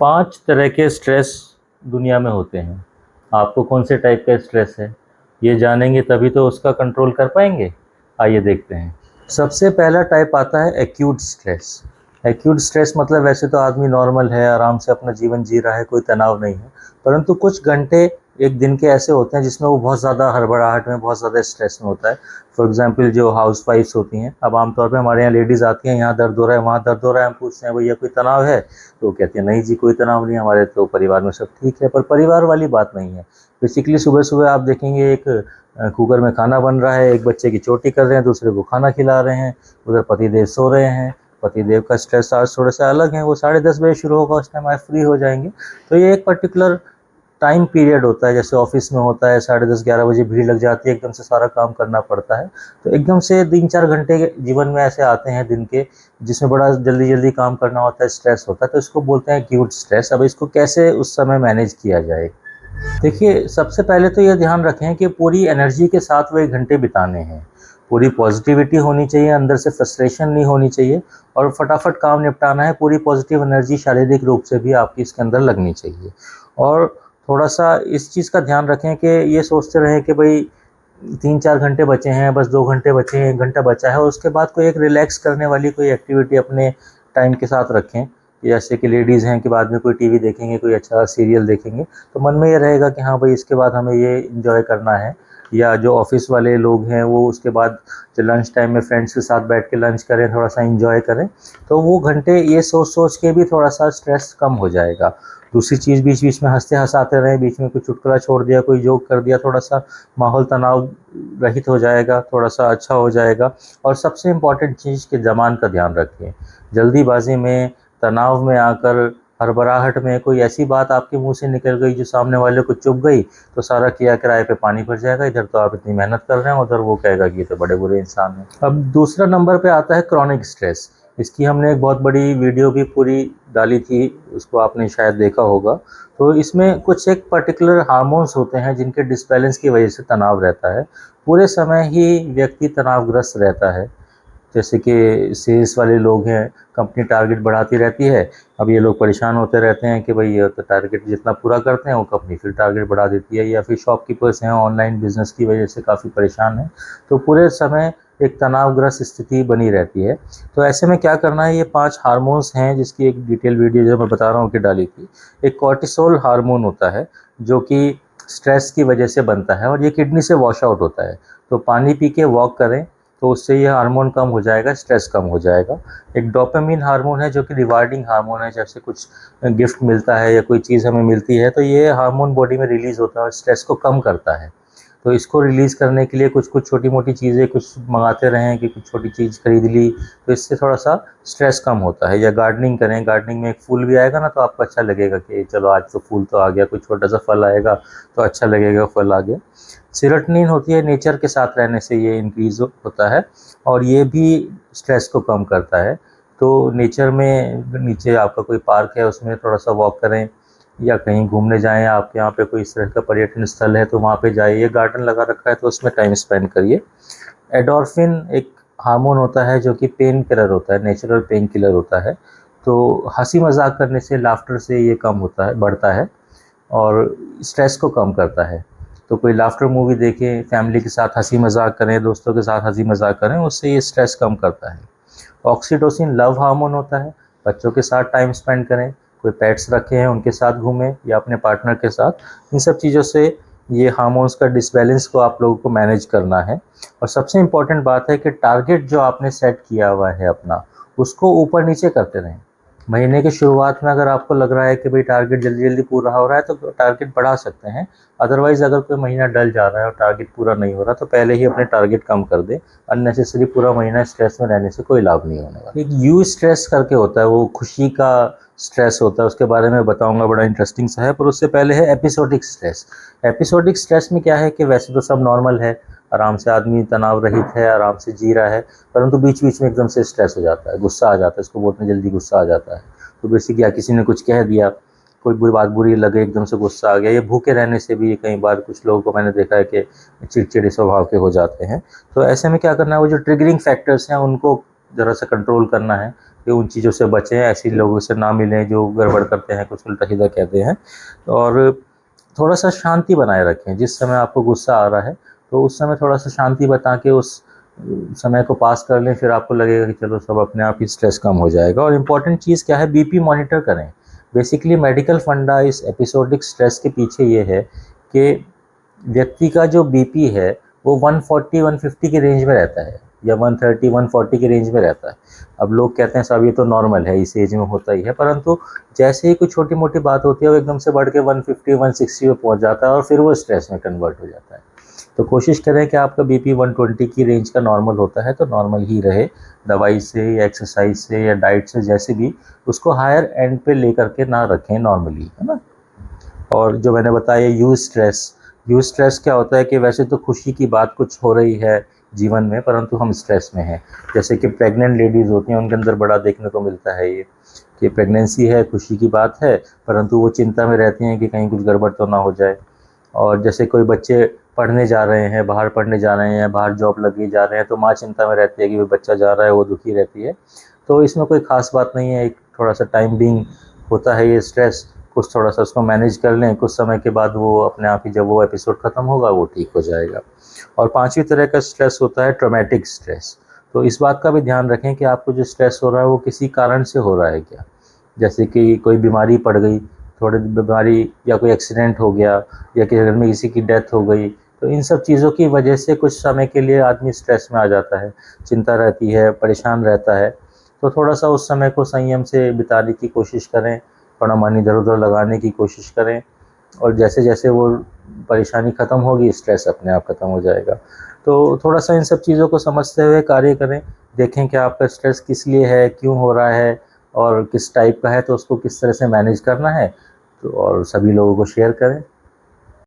5 तरह के स्ट्रेस दुनिया में होते हैं। आपको कौन से टाइप का स्ट्रेस है, ये जानेंगे तभी तो उसका कंट्रोल कर पाएंगे। आइए देखते हैं। सबसे पहला टाइप आता है एक्यूट स्ट्रेस। एक्यूट स्ट्रेस मतलब वैसे तो आदमी नॉर्मल है, आराम से अपना जीवन जी रहा है, कोई तनाव नहीं है, परंतु कुछ घंटे एक दिन के ऐसे होते हैं जिसमें वो बहुत ज़्यादा हड़बड़ाहट में, बहुत ज़्यादा स्ट्रेस में होता है। फॉर एग्जांपल जो हाउस वाइफ्स होती हैं, अब आमतौर पे हमारे यहाँ लेडीज़ आती हैं, यहाँ दर्द हो रहा है, वहाँ दर्द हो रहा है, हम पूछते हैं भैया कोई तनाव है, तो वो कहती है नहीं जी कोई तनाव नहीं, हमारे तो परिवार में सब ठीक है। पर परिवार वाली बात नहीं है। बेसिकली सुबह सुबह आप देखेंगे एक कुकर में खाना बन रहा है, एक बच्चे की चोटी कर रहे हैं, दूसरे को खाना खिला रहे हैं, उधर पतिदेव सो रहे हैं। पतिदेव का स्ट्रेस आज थोड़ा सा अलग है, वो 10:30 बजे शुरू होगा, उस टाइम आप फ्री हो जाएंगे। तो ये एक पर्टिकुलर टाइम पीरियड होता है, जैसे ऑफिस में होता है 10:30-11 बजे भीड़ लग जाती है, एकदम से सारा काम करना पड़ता है। तो एकदम से 3-4 घंटे के जीवन में ऐसे आते हैं दिन के, जिसमें बड़ा जल्दी जल्दी काम करना होता है, स्ट्रेस होता है, तो इसको बोलते हैं एक्यूट स्ट्रेस। अब इसको कैसे उस समय मैनेज किया जाए। देखिए, सबसे पहले तो ये ध्यान रखें कि पूरी एनर्जी के साथ वो 1 घंटे बिताने हैं। पूरी पॉजिटिविटी होनी चाहिए, अंदर से फ्रस्ट्रेशन नहीं होनी चाहिए, और फटाफट काम निपटाना है। पूरी पॉजिटिव एनर्जी शारीरिक रूप से भी आपकी इसके अंदर लगनी चाहिए। और थोड़ा-सा इस चीज़ का ध्यान रखें कि ये सोचते रहें कि भई 3-4 घंटे बचे हैं, बस 2 घंटे बचे हैं, 1 घंटा बचा है, और उसके बाद कोई एक रिलैक्स करने वाली कोई एक्टिविटी अपने टाइम के साथ रखें। जैसे कि लेडीज़ हैं कि बाद में कोई टीवी देखेंगे, कोई अच्छा सीरियल देखेंगे, तो मन में ये रहेगा कि हाँ भाई इसके बाद हमें ये एंजॉय करना है। या जो ऑफिस वाले लोग हैं वो उसके बाद जो लंच टाइम में फ्रेंड्स के साथ बैठ के लंच करें, थोड़ा सा एंजॉय करें, तो वो घंटे ये सोच सोच के भी थोड़ा सा स्ट्रेस कम हो जाएगा। दूसरी चीज़, बीच बीच में हंसते हंसाते रहें, बीच में कोई चुटकुला छोड़ दिया, कोई जोक कर दिया, थोड़ा सा माहौल तनाव रहित हो जाएगा, थोड़ा सा अच्छा हो जाएगा। और सबसे इम्पॉर्टेंट चीज़ कि ज़बान का ध्यान रखें। जल्दीबाजी में, तनाव में आकर, हड़बड़ाहट में कोई ऐसी बात आपके मुंह से निकल गई जो सामने वाले को चुभ गई, तो सारा किया किराए पे पानी भर जाएगा। इधर तो आप इतनी मेहनत कर रहे हैं, उधर वो कहेगा कि ये तो बड़े बुरे इंसान हैं। अब दूसरा नंबर पे आता है क्रॉनिक स्ट्रेस। इसकी हमने एक बहुत बड़ी वीडियो भी पूरी डाली थी, उसको आपने शायद देखा होगा। तो इसमें कुछ एक पर्टिकुलर हार्मोन्स होते हैं जिनके डिसबैलेंस की वजह से तनाव रहता है। पूरे समय ही व्यक्ति तनावग्रस्त रहता है। जैसे कि सेल्स वाले लोग हैं, कंपनी टारगेट बढ़ाती रहती है, अब ये लोग परेशान होते रहते हैं कि भाई ये तो टारगेट जितना पूरा करते हैं वो कंपनी फिर टारगेट बढ़ा देती है। या फिर शॉपकीपर्स हैं, ऑनलाइन बिजनेस की वजह से काफ़ी परेशान हैं, तो पूरे समय एक तनावग्रस्त स्थिति बनी रहती है। तो ऐसे में क्या करना है, ये 5 हार्मोन्स हैं जिसकी एक डिटेल वीडियो जो मैं बता रहा हूँ कि डाली थी। एक कॉर्टिसोल हार्मोन होता है जो कि स्ट्रेस की वजह से बनता है, और ये किडनी से वॉश आउट होता है। तो पानी पी के वॉक करें, तो उससे ये हार्मोन कम हो जाएगा, स्ट्रेस कम हो जाएगा। एक डोपामाइन हार्मोन है जो कि रिवार्डिंग हार्मोन है, जैसे कुछ गिफ्ट मिलता है या कोई चीज़ हमें मिलती है, तो ये हार्मोन बॉडी में रिलीज़ होता है और स्ट्रेस को कम करता है। तो इसको रिलीज़ करने के लिए कुछ कुछ छोटी मोटी चीज़ें कुछ मंगाते रहें कि कुछ छोटी चीज़ खरीद ली, तो इससे थोड़ा सा स्ट्रेस कम होता है। या गार्डनिंग करें, गार्डनिंग में एक फूल भी आएगा ना, तो आपको अच्छा लगेगा कि चलो आज तो फूल तो आ गया, कोई छोटा सा फल आएगा तो अच्छा लगेगा, फल आ गया। सेरोटोनिन होती है, नेचर के साथ रहने से ये इंक्रीज़ होता है, और ये भी स्ट्रेस को कम करता है। तो नेचर में, नीचे आपका कोई पार्क है उसमें थोड़ा सा वॉक करें, या कहीं घूमने जाएँ, आपके यहाँ पे कोई इस तरह का पर्यटन स्थल है तो वहाँ पे जाइए, गार्डन लगा रखा है तो उसमें टाइम स्पेंड करिए। एंडोर्फिन एक हार्मोन होता है जो कि पेन किलर होता है, नेचुरल पेन किलर होता है। तो हंसी मजाक करने से, लाफ्टर से ये कम होता है, बढ़ता है, और स्ट्रेस को कम करता है। तो कोई लाफ्टर मूवी देखें, फैमिली के साथ हंसी मजाक करें, दोस्तों के साथ हंसी मजाक करें, उससे ये स्ट्रेस कम करता है। ऑक्सीटोसिन लव हार्मोन होता है, बच्चों के साथ टाइम स्पेंड करें, कोई पेट्स रखे हैं उनके साथ घूमें, या अपने पार्टनर के साथ। इन सब चीज़ों से ये हार्मोन्स का डिसबैलेंस को आप लोगों को मैनेज करना है। और सबसे इम्पॉर्टेंट बात है कि टारगेट जो आपने सेट किया हुआ है अपना, उसको ऊपर नीचे करते रहें। महीने की शुरुआत में अगर आपको लग रहा है कि भाई टारगेट जल्दी जल्दी पूरा हो रहा है, तो टारगेट बढ़ा सकते हैं। अदरवाइज़ अगर कोई महीना डल जा रहा है और टारगेट पूरा नहीं हो रहा, तो पहले ही अपने टारगेट कम कर दें। अननेसेसरी पूरा महीना स्ट्रेस में रहने से कोई लाभ नहीं होने वाला। एक यू स्ट्रेस करके होता है, वो खुशी का स्ट्रेस होता है, उसके बारे में बताऊंगा, बड़ा इंटरेस्टिंग सा है। पर उससे पहले है एपिसोडिक स्ट्रेस। एपिसोडिक स्ट्रेस में क्या है कि वैसे तो सब नॉर्मल है, आराम से आदमी तनाव रहित है, आराम से जी रहा है, परंतु बीच बीच में एकदम से स्ट्रेस हो जाता है, गुस्सा आ जाता है, इसको बोलते हैं जल्दी गुस्सा आ जाता है। तो बेसिकली या किसी ने कुछ कह दिया, कोई बुरी बात बुरी लगे, एकदम से गुस्सा आ गया। ये भूखे रहने से भी कई बार कुछ लोगों को मैंने देखा है कि चिड़चिड़े स्वभाव के हो जाते हैं। तो ऐसे में क्या करना है, वो जो ट्रिगरिंग फैक्टर्स हैं उनको ज़रा सा कंट्रोल करना है। कि उन चीज़ों से बचें, ऐसे लोगों से ना मिलें जो गड़बड़ करते हैं, कुछ उल्टा सीधा कहते हैं। और थोड़ा सा शांति बनाए रखें। जिस समय आपको गुस्सा आ रहा है तो उस समय थोड़ा सा शांति बता के उस समय को पास कर लें, फिर आपको लगेगा कि चलो सब अपने आप ही स्ट्रेस कम हो जाएगा। और इम्पॉर्टेंट चीज़ क्या है, बीपी मॉनिटर करें। बेसिकली मेडिकल फंडा इस एपिसोडिक स्ट्रेस के पीछे ये है कि व्यक्ति का जो बीपी है वो 140-150 की रेंज में रहता है, या 130-140 की रेंज में रहता है। अब लोग कहते हैं साहब ये तो नॉर्मल है, इस एज में होता ही है, परंतु जैसे ही कोई छोटी मोटी बात होती है वो एकदम से बढ़ के 150-160 पे पहुंच जाता है और फिर वो स्ट्रेस में कन्वर्ट हो जाता है। तो कोशिश करें कि आपका बीपी 120 की रेंज का नॉर्मल होता है तो नॉर्मल ही रहे, दवाई से या एक्सरसाइज से या डाइट से, जैसे भी उसको हायर एंड पे लेकर के ना रखें, नॉर्मली, है ना। और जो मैंने बताया यूज स्ट्रेस क्या होता है कि वैसे तो खुशी की बात कुछ हो रही है जीवन में, परंतु हम स्ट्रेस में हैं। जैसे कि प्रेग्नेंट लेडीज़ होती हैं, उनके अंदर बड़ा देखने को मिलता है ये कि प्रेगनेंसी है, खुशी की बात है, परंतु वो चिंता में रहती हैं कि कहीं कुछ गड़बड़ तो ना हो जाए। और जैसे कोई बच्चे पढ़ने जा रहे हैं, बाहर पढ़ने जा रहे हैं, बाहर जॉब लगे जा रहे हैं, तो माँ चिंता में रहती है कि वो बच्चा जा रहा है, वो दुखी रहती है। तो इसमें कोई ख़ास बात नहीं है, एक थोड़ा सा टाइम बिंग होता है ये स्ट्रेस, कुछ थोड़ा सा उसको मैनेज कर लें, कुछ समय के बाद वो अपने आप ही, जब वो एपिसोड ख़त्म होगा, वो ठीक हो जाएगा। और पांचवी तरह का स्ट्रेस होता है ट्रॉमेटिक स्ट्रेस। तो इस बात का भी ध्यान रखें कि आपको जो स्ट्रेस हो रहा है वो किसी कारण से हो रहा है क्या। जैसे कि कोई बीमारी पड़ गई, थोड़ी बीमारी, या कोई एक्सीडेंट हो गया, या कि घर में किसी की डेथ हो गई, तो इन सब चीज़ों की वजह से कुछ समय के लिए आदमी स्ट्रेस में आ जाता है, चिंता रहती है, परेशान रहता है। तो थोड़ा सा उस समय को संयम से बिताने की कोशिश करें, थोड़ा मन इधर उधर लगाने की कोशिश करें, और जैसे जैसे वो परेशानी ख़त्म होगी, स्ट्रेस अपने आप ख़त्म हो जाएगा। तो थोड़ा सा इन सब चीज़ों को समझते हुए कार्य करें, देखें कि आपका स्ट्रेस किस लिए है, क्यों हो रहा है, और किस टाइप का है, तो उसको किस तरह से मैनेज करना है। तो और सभी लोगों को शेयर करें।